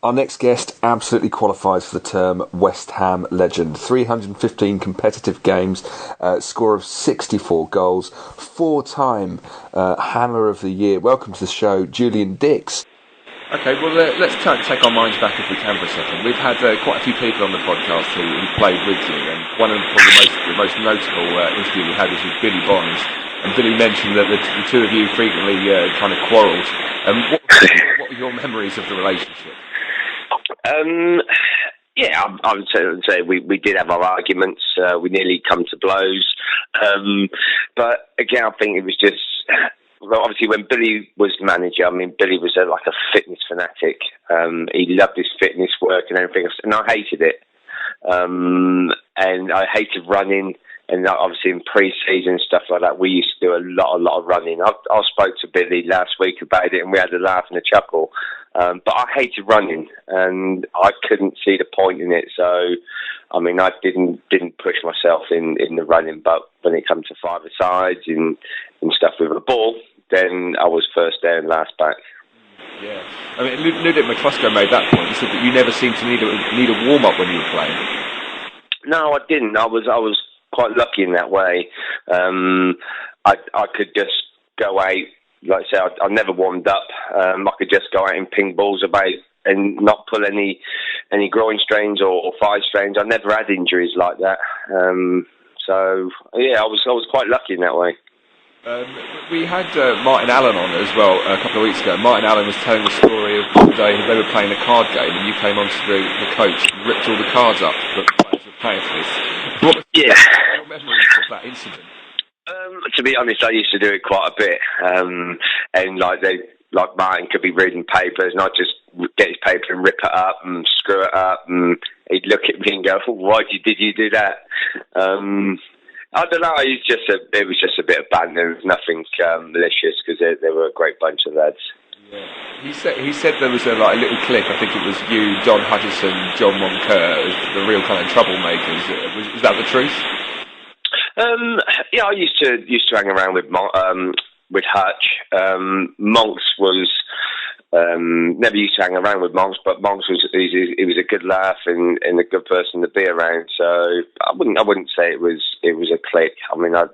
Our next guest absolutely qualifies for the term West Ham legend. 315 competitive games, score of 64 goals, four-time Hammer of the Year. Welcome to the show, Julian Dicks. Okay, well, let's take our minds back if we can for a second. We've had quite a few people on the podcast who played with you, and one of the most notable interview we had was with Billy Bonds. And Billy mentioned that the two of you frequently kind of quarrelled. What were your memories of the relationship? Yeah, I would say we did have our arguments. We nearly come to blows. But again, I think it was just, well, obviously when Billy was manager, I mean, Billy was like a fitness fanatic. He loved his fitness work and everything else, and I hated it. And I hated running. And obviously in pre-season and stuff like that, we used to do a lot of running. I spoke to Billy last week about it, and we had a laugh and a chuckle. But I hated running, and I couldn't see the point in it. So, I mean, I didn't push myself in the running. But when it comes to five-a-sides and stuff with a ball, then I was first there and last back. Yeah, I mean, Ludwig McCluskey made that point. He said that you never seemed to need a warm-up when you were playing. No, I didn't. I was quite lucky in that way. I could just go out, like I say, I never warmed up. I could just go out and ping balls about and not pull any groin strains or thigh strains. I never had injuries like that. So yeah, I was quite lucky in that way. We had Martin Allen on as well a couple of weeks ago. Martin Allen was telling the story of one day they were playing a card game and you came onto the coach and ripped all the cards up that the players were playing for this. What was your memories of that incident? To be honest, I used to do it quite a bit, and like Martin could be reading papers, and I'd just get his paper and rip it up and screw it up, and he'd look at me and go, "Why did you do that?" I don't know. It was just a bit of banter. It was nothing malicious because they were a great bunch of lads. Yeah. He said there was a little clique. I think it was you, John Hutchison, John Moncur, as the real kind of troublemakers. Was that the truth? Yeah, I used to hang around with Hutch. Monks was never used to hang around with Monks, but Monks he was a good laugh and a good person to be around. So I wouldn't say it was a clique. I mean, to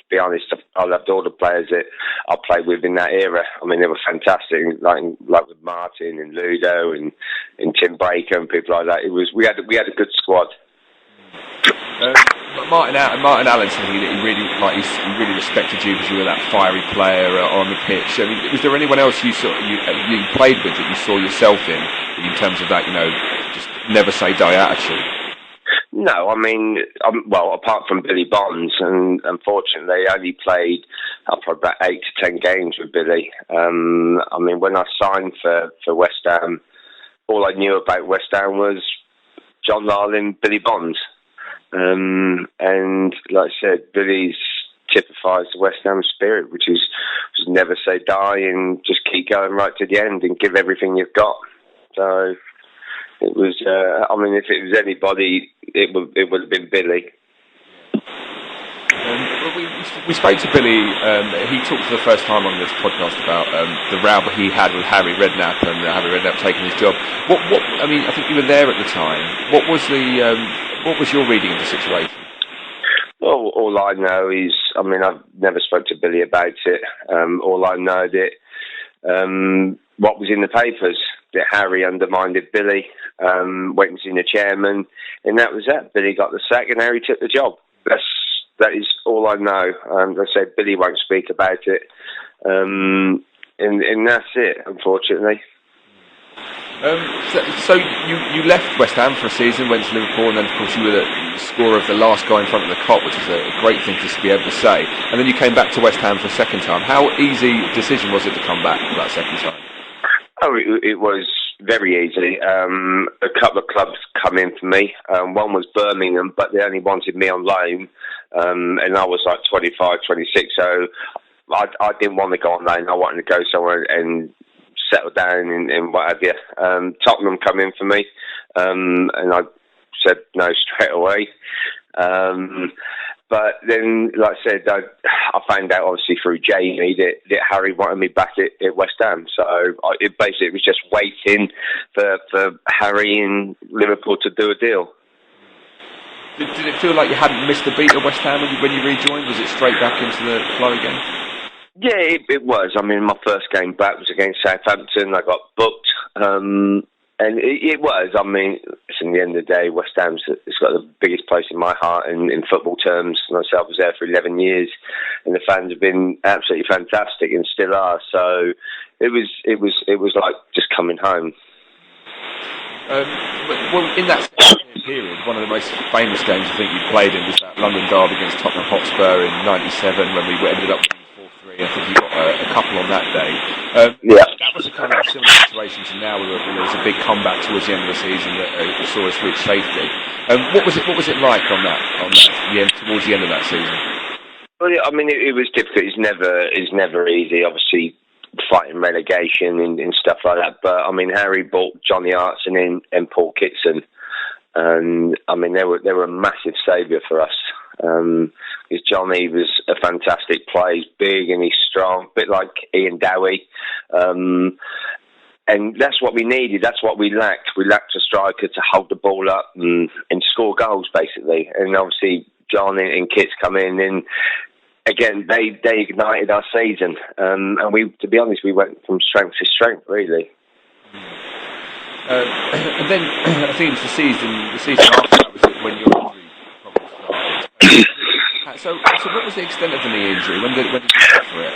be honest, I loved all the players that I played with in that era. I mean, they were fantastic, like with Martin and Ludo and Tim Baker and people like that. We had a good squad. Martin Allen said he really respected you because you were that fiery player on the pitch. I mean, was there anyone else you played with that you saw yourself in terms of that, just never say die attitude? No, I mean, well, apart from Billy Bonds, and unfortunately, I only played probably about 8 to 10 games with Billy. I mean, when I signed for West Ham, all I knew about West Ham was John Larlin, Billy Bonds. And like I said, Billy's typifies the West Ham spirit, which is never say die and just keep going right to the end and give everything you've got. So it was. I mean, if it was anybody, it would have been Billy. We spoke to Billy. He talked for the first time on this podcast about the row that he had with Harry Redknapp and Harry Redknapp taking his job. What? I mean, I think you were there at the time. What was your reading of the situation? Well, all I know is, I mean, I've never spoke to Billy about it. All I know that what was in the papers, that Harry undermined Billy, went and seen the chairman, and that was that. Billy got the sack and Harry took the job. That is all I know. I said Billy won't speak about it, and that's it, unfortunately. So you left West Ham for a season, went to Liverpool, and then of course you were the scorer of the last guy in front of the Kop, which is a great thing to be able to say. And then you came back to West Ham for a second time. How easy a decision was it to come back for that second time? Oh, it was very easy. A couple of clubs come in for me. One was Birmingham, but they only wanted me on loan, and I was like 25, 26, so I didn't want to go on loan. I wanted to go somewhere and settle down and what have you. Tottenham come in for me, and I said no straight away. But then, like I said, I found out obviously through Jamie that Harry wanted me back at West Ham. So it was just waiting for Harry and Liverpool to do a deal. Did it feel like you hadn't missed a beat at West Ham when you rejoined? Was it straight back into the flow again? Yeah, it was. I mean, my first game back was against Southampton. I got booked. And it was. I mean, in the end of the day, West Ham's it's got the biggest place in my heart in football terms. Myself was there for 11 years, and the fans have been absolutely fantastic and still are. So it was like just coming home. Well, in that period, one of the most famous games I think you played in was that London derby against Tottenham Hotspur in '97 when we ended up winning 4-3. I think you got a couple on that day. Yeah. That was a kind of similar situation to now, where there was a big comeback towards the end of the season that saw us reach safety. What was it like on that towards the end of that season? Well, yeah, I mean, it was difficult. It's never easy. Obviously, fighting relegation and stuff like that. But I mean, Harry bought Johnny Artson in and Paul Kitson, and I mean they were a massive saviour for us. Because Johnny was a fantastic player. He's big and he's strong, a bit like Ian Dowie. And that's what we needed. That's what we lacked. We lacked a striker to hold the ball up and score goals, basically. And obviously, John and Kits come in, and again, they ignited our season. And to be honest, we went from strength to strength, really. And then I think it was the season after that was when your injury probably started. So what was the extent of the knee injury? When did you suffer it?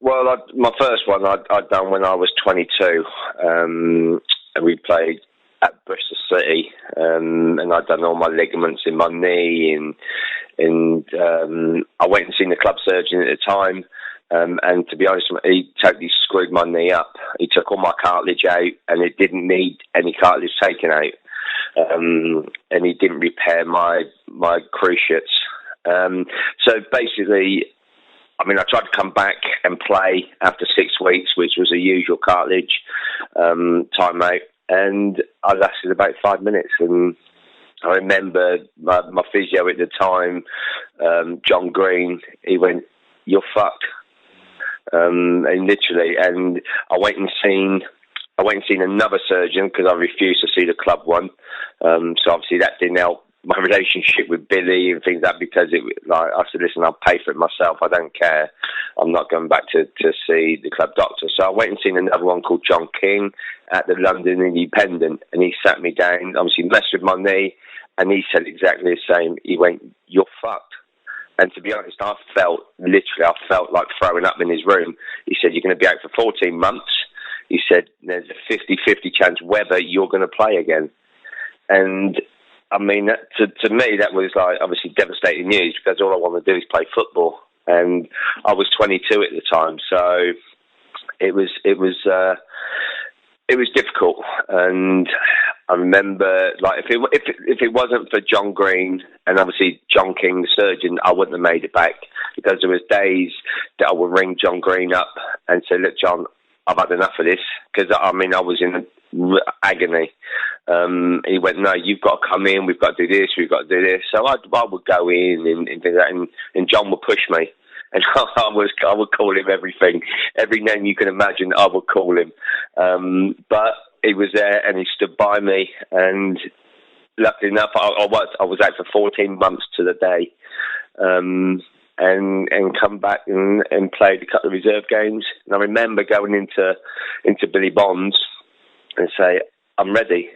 Well, my first one I'd done when I was 22. And we played at Bristol City, and I'd done all my ligaments in my knee, and I went and seen the club surgeon at the time. And to be honest, he totally screwed my knee up. He took all my cartilage out, and it didn't need any cartilage taken out. And he didn't repair my cruciates. So basically, I mean, I tried to come back and play after 6 weeks, which was a usual cartilage time out, and I lasted about 5 minutes. And I remember my physio at the time, John Green, he went, "You're fucked." And literally, and I went and seen another surgeon because I refused to see the club one. So obviously that didn't help my relationship with Billy and things like that, because I said, "Listen, I'll pay for it myself. I don't care. I'm not going back to see the club doctor." So I went and seen another one called John King at the London Independent, and he sat me down, obviously messed with my knee, and he said exactly the same. He went, "You're fucked." And to be honest, I felt like throwing up in his room. He said, "You're going to be out for 14 months. He said, "There's a 50-50 chance whether you're going to play again." And I mean, to me, that was like obviously devastating news, because all I want to do is play football. And I was 22 at the time, so it was difficult. And I remember, like, if it wasn't for John Green and obviously John King, the surgeon, I wouldn't have made it back, because there was days that I would ring John Green up and say, "Look, John, I've had enough of this," because I mean I was in agony. He went, "No, you've got to come in. We've got to do this. We've got to do this." So I would go in and do that, and John would push me. And I would call him everything, every name you can imagine. I would call him, but he was there and he stood by me. And luckily enough, I was out for 14 months to the day, and come back and played a couple of reserve games. And I remember going into Billy Bonds and say, "I'm ready."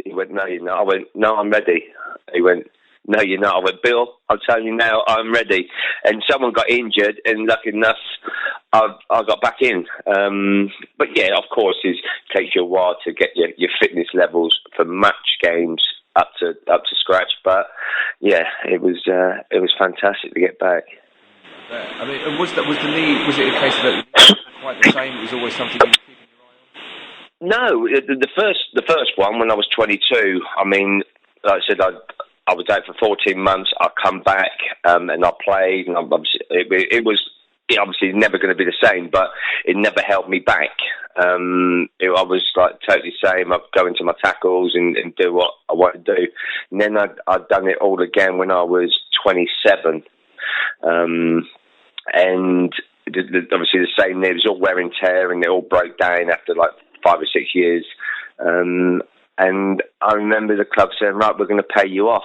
He went, "No, you're not." I went, "No, I'm ready." He went, "No, you're not." I went, "Bill, I'm telling you now, I'm ready." And someone got injured, and lucky enough, I got back in. But yeah, of course, it takes you a while to get your fitness levels for match games up to scratch. But yeah, it was fantastic to get back. I mean, and was the knee? Was it a case that it was quite the same? It was always something you were keeping your eye on? No, the first one when I was 22. I mean, like I said, I was out for 14 months. I come back and I played, and it was it obviously is never going to be the same, but it never held me back. I was like totally same. I'd go into my tackles and do what I wanted to do. And then I'd done it all again when I was 27. And obviously the same there. It was all wear and tear, and it all broke down after like 5 or 6 years. And I remember the club saying, right, we're going to pay you off.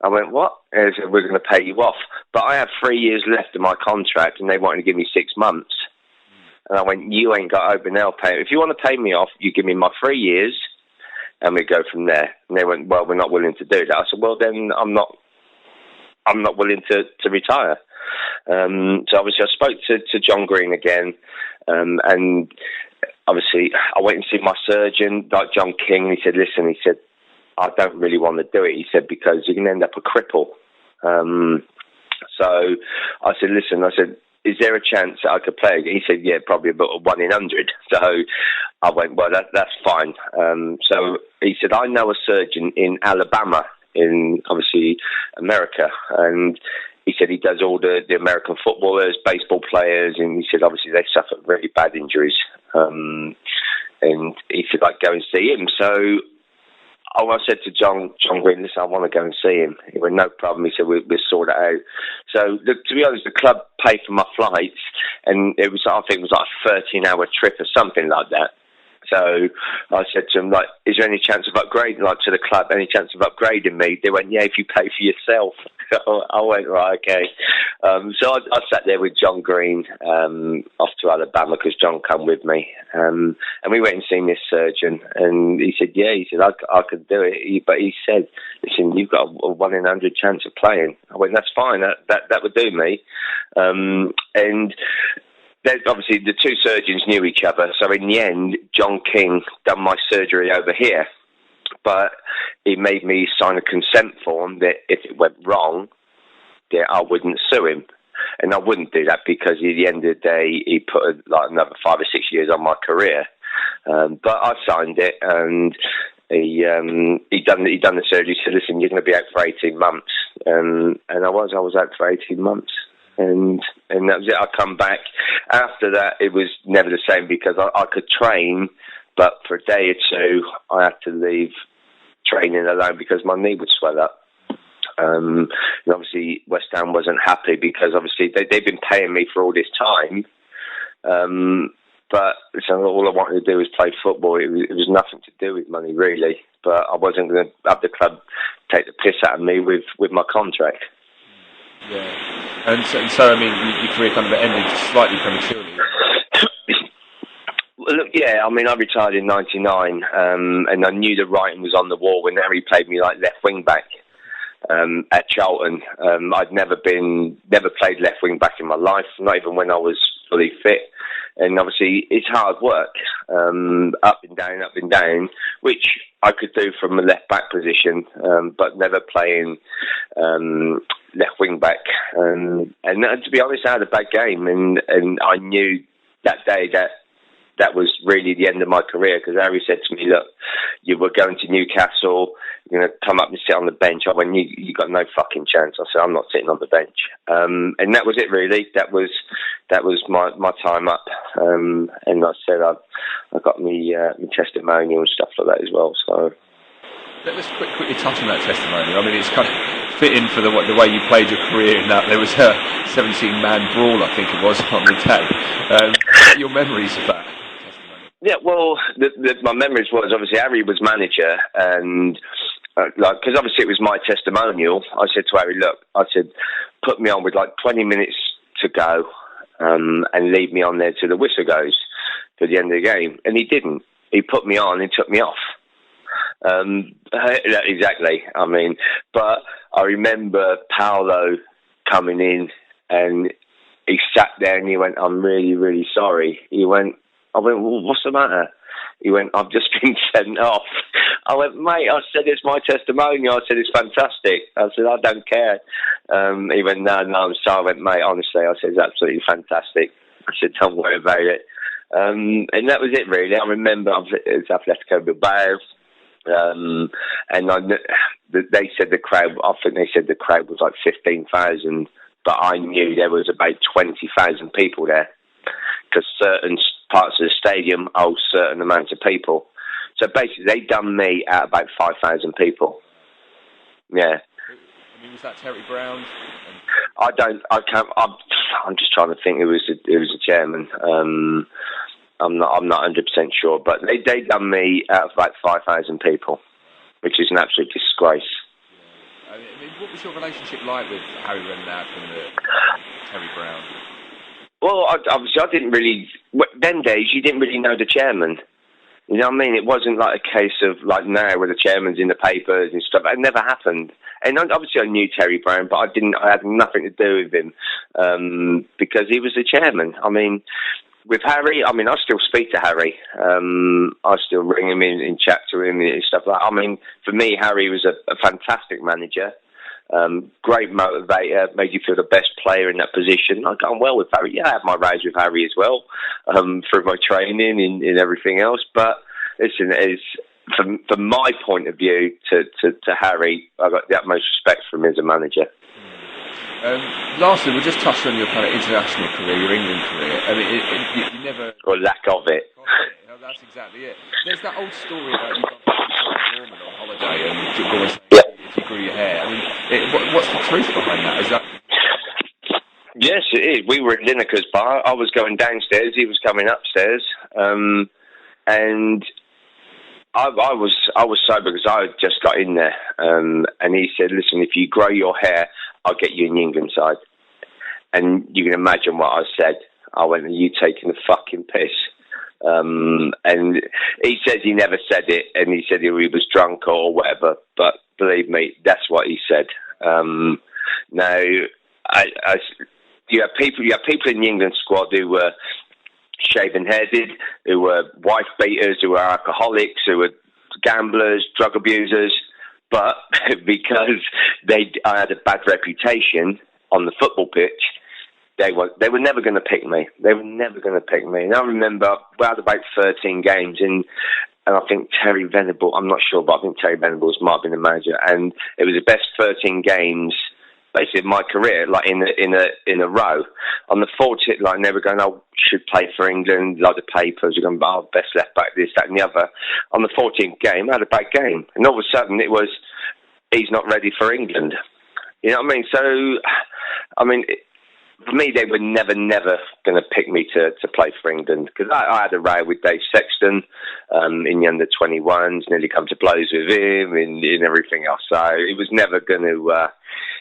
I went, what? And they said, we're going to pay you off. But I had 3 years left of my contract, and they wanted to give me 6 months. And I went, you ain't got open now pay. If you want to pay me off, you give me my 3 years, and we go from there. And they went, well, we're not willing to do that. I said, well, then I'm not willing to retire. So obviously I spoke to John Green again, and obviously I went and see my surgeon, like John King, and he said, listen, he said, I don't really want to do it. He said, because you can end up a cripple. So I said, listen, is there a chance that I could play? He said, yeah, probably about 1 in 100. So I went, well, that's fine. So he said, I know a surgeon in Alabama, in obviously America, and he said he does all the American footballers, baseball players, and he said obviously they suffer really bad injuries. And he said, I'd go and see him. So I said to John Green, listen, I want to go and see him. He went, no problem. He said, we'll sort it out. So to be honest, the club paid for my flights, and I think it was like a 13-hour trip or something like that. So I said to him, like, is there any chance of upgrading, like, to the club, any chance of upgrading me? They went, yeah, if you pay for yourself. I went, right, okay. So I sat there with John Green off to Alabama, because John came with me. And we went and seen this surgeon, and he said, yeah, I could do it. But he said, listen, you've got a 1 in 100 chance of playing. I went, that's fine, that would do me. And obviously the two surgeons knew each other, so in the end, John King done my surgery over here, but he made me sign a consent form that if it went wrong, that I wouldn't sue him, and I wouldn't do that, because at the end of the day, he put like another 5 or 6 years on my career. But I signed it, and he done the surgery. He said, listen, you're going to be out for 18 months, and I was out for 18 months. And that was it. I come back. After that, it was never the same, because I could train, but for a day or two, I had to leave training alone because my knee would swell up. And obviously, West Ham wasn't happy, because obviously they've been paying me for all this time. But so all I wanted to do was play football. It was nothing to do with money, really. But I wasn't going to have the club take the piss out of me with my contract. Yeah. And so I mean, your career kind of ended slightly prematurely. Well, look, yeah, I mean, I retired in '99, and I knew the writing was on the wall when Harry played me like left wing back at Charlton. I'd never played left wing back in my life, not even when I was fully fit. And obviously, it's hard work, up and down, which I could do from a left back position, but never playing left wing back. And to be honest, I had a bad game, and I knew that day that was really the end of my career, because Harry said to me, look, you were going to Newcastle, you're going to come up and sit on the bench. I went, you got no fucking chance. I said, I'm not sitting on the bench. And that was it, really. That was my time up. And like I said, I got my testimonial and stuff like that as well. So let's quickly touch on that testimonial. I mean, it's kind of fitting for the way you played your career, in that there was a 17-man brawl, I think it was, on the day. What are your memories of that? Yeah, well, my memories was obviously Harry was manager, and because obviously it was my testimonial, I said to Harry, look, I said, put me on with like 20 minutes to go, and leave me on there till the whistle goes for the end of the game. And he didn't. He put me on and took me off. Exactly. I mean, but I remember Paolo coming in, and he sat there and he went, I'm really, really sorry. I went, well, what's the matter? He went, I've just been sent off. I went, mate, I said, it's my testimonial. I said, it's fantastic. I said, I don't care. He went, no, I'm sorry. I went, mate, honestly, I said, it's absolutely fantastic. I said, don't worry about it. And that was it, really. I remember it was Atletico Bilbao. And they said the crowd, I think they said the crowd was like 15,000 but I knew there was about 20,000 people there because certain parts of the stadium hold certain amounts of people. So basically, they done me at about 5,000 people. Yeah. I mean, was that Terry Brown? I'm just trying to think. It was the chairman. I'm not 100% sure, but they done me out of about 5,000 people, which is an absolute disgrace. Yeah. I mean, what was your relationship like with Harry Redknapp and Terry Brown? Well, obviously, I didn't really. Them days, you didn't really know the chairman. You know what I mean? It wasn't like a case of like now where the chairman's in the papers and stuff. It never happened. And obviously I knew Terry Brown, but I had nothing to do with him because he was the chairman. I mean, with Harry, I still speak to Harry. I still ring him in and chat to him and stuff like that. I mean, for me, Harry was a fantastic manager. Great motivator, made you feel the best player in that position. I got on well with Harry. Yeah, I had my rows with Harry as well through my training and everything else. But listen, from my point of view to Harry, I got the utmost respect for him as a manager. Lastly, we'll just touch on your kind of international career, your England career. I mean, you never... Or lack of it. That's exactly it. There's that old story about you going to Longman on holiday and always saying, if you grew your hair. I mean, what's the truth behind that? Is that... Yes, it is. We were at Lineker's bar. I was going downstairs. He was coming upstairs. And I was sober because I had just got in there. And he said, listen, if you grow your hair, I'll get you in the England side. And you can imagine what I said. I went, are you taking the fucking piss? And he says he never said it, and he said he was drunk or whatever. But believe me, that's what he said. Now, you have people in the England squad who were shaven-headed, who were wife beaters, who were alcoholics, who were gamblers, drug abusers. But because I had a bad reputation on the football pitch, they were never going to pick me. They were never going to pick me. And I remember we had about 13 games, and I think Terry Venables, I'm not sure, but I think Terry Venables might have been the manager, and it was the best 13 games basically of my career, like in a row. On the 14th, like never going, I should play for England, a lot of papers, you're going, oh, best left back, this, that, and the other. On the 14th game, I had a bad game, and all of a sudden it was, he's not ready for England. You know what I mean? So, I mean, for me, they were never going to pick me to play for England because I had a row with Dave Sexton in the under-21s, nearly come to blows with him and everything else. So it was never going to.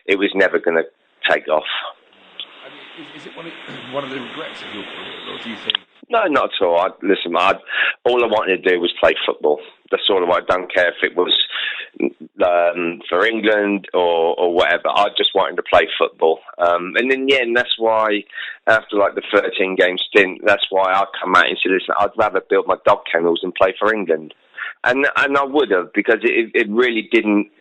It was never going to take off. I mean, is it one of the regrets of your career, or do you think? No, not at all. All I wanted to do was play football. That's all I don't care if it was for England or whatever. I just wanted to play football. And in the end, that's why, after like the 13-game stint, that's why I come out and said, listen, I'd rather build my dog kennels than play for England. And I would have, because it really didn't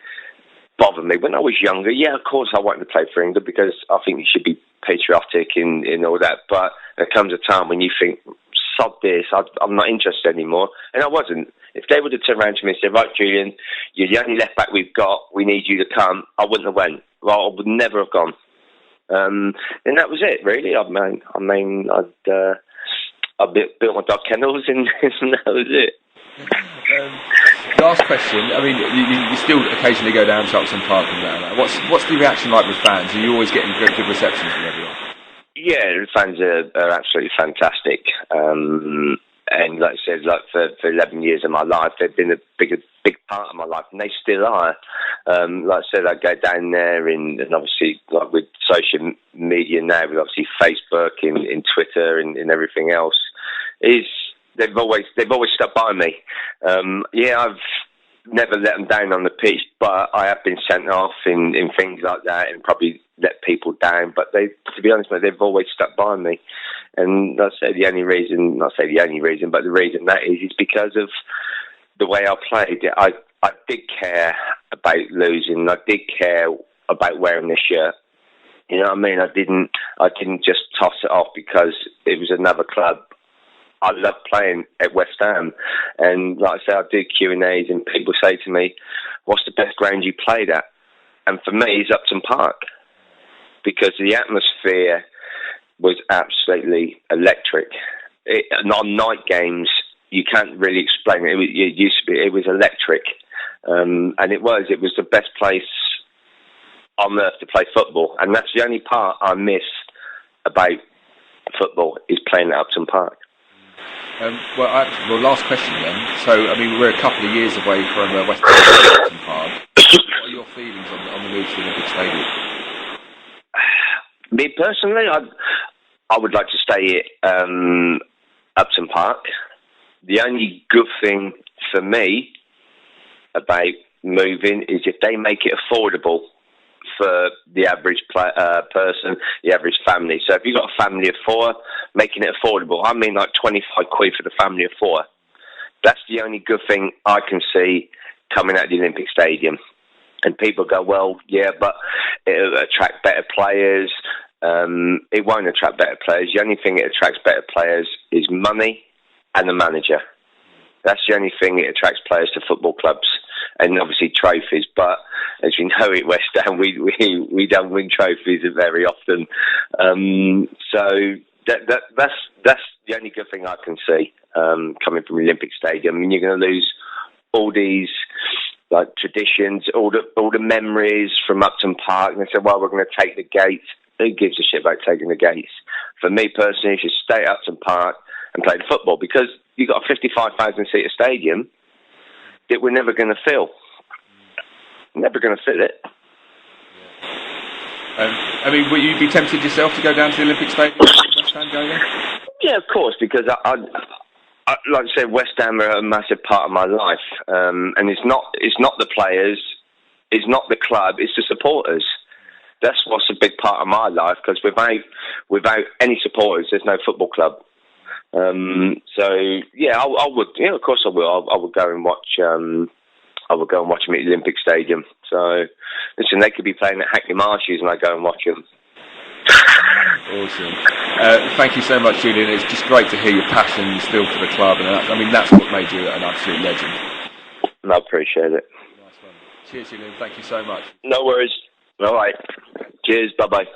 bother me. When I was younger, yeah, of course I wanted to play for England because I think you should be patriotic in all that. But there comes a time when you think, sod this, I'm not interested anymore. And I wasn't. If they would have turned around to me and said, right, Julian, you're the only left back we've got, we need you to come, I wouldn't have went. Well, I would never have gone. And that was it, really. I built my dog kennels and that was it. Last question. I mean, you still occasionally go down to Upton Park and that. What's the reaction like with fans? Are you always getting good receptions from everyone? Yeah, the fans are absolutely fantastic. And like I said, like for 11 years of my life, they've been a big part of my life, and they still are. Like I said, I go down there, and obviously, like with social media now, with obviously Facebook and Twitter and everything else, they've always stuck by me. Yeah, I've never let them down on the pitch, but I have been sent off in things like that, and probably let people down. But to be honest, they've always stuck by me. And I'd say the reason that is because of the way I played. I did care about losing. I did care about wearing the shirt. You know what I mean? I didn't just toss it off because it was another club. I love playing at West Ham, and like I say, I do Q&As, and people say to me, "What's the best ground you played at?" And for me, it's Upton Park. because the atmosphere was absolutely electric. On night games, you can't really explain it. It used to be, it was electric. And it was the best place on earth to play football. And that's the only part I miss about football, is playing at Upton Park. Last question then. So, I mean, we're a couple of years away from West Ham Upton Park. What are your feelings on the move to the Olympic Stadium? Me personally, I would like to stay at Upton Park. The only good thing for me about moving is if they make it affordable for the average person, the average family. So if you've got a family of 4, making it affordable, I mean like 25 quid for the family of 4. That's the only good thing I can see coming out of the Olympic Stadium. And people go, well, yeah, but it'll attract better players. It won't attract better players. The only thing it attracts better players is money and the manager. That's the only thing it attracts players to football clubs, and obviously trophies. But as you know, at West Ham, we don't win trophies very often. So that's the only good thing I can see coming from the Olympic Stadium. I mean, you're going to lose all these like traditions, all the memories from Upton Park. And they said, well, we're going to take the gates. Who gives a shit about taking the gates? For me personally, you should stay at Upton Park and play the football, because you've got a 55,000 seater stadium that we're never going to fill. Never going to fill it. I mean, will you be tempted yourself to go down to the Olympic Stadium and West Ham go there? Yeah, of course, because I like I said, West Ham are a massive part of my life, and it's not the players, it's not the club, it's the supporters. That's what's a big part of my life, because without any supporters, there's no football club. So yeah, I would. Yeah, of course I will. I would go and watch. I would go and watch them at the Olympic Stadium. So listen, they could be playing at Hackney Marshes, and I go and watch them. Awesome. Thank you so much, Julian. It's just great to hear your passion still for the club, and that's what made you an absolute legend. I appreciate it. Nice one. Cheers, Julian. Thank you so much. No worries. All right. Cheers. Bye-bye.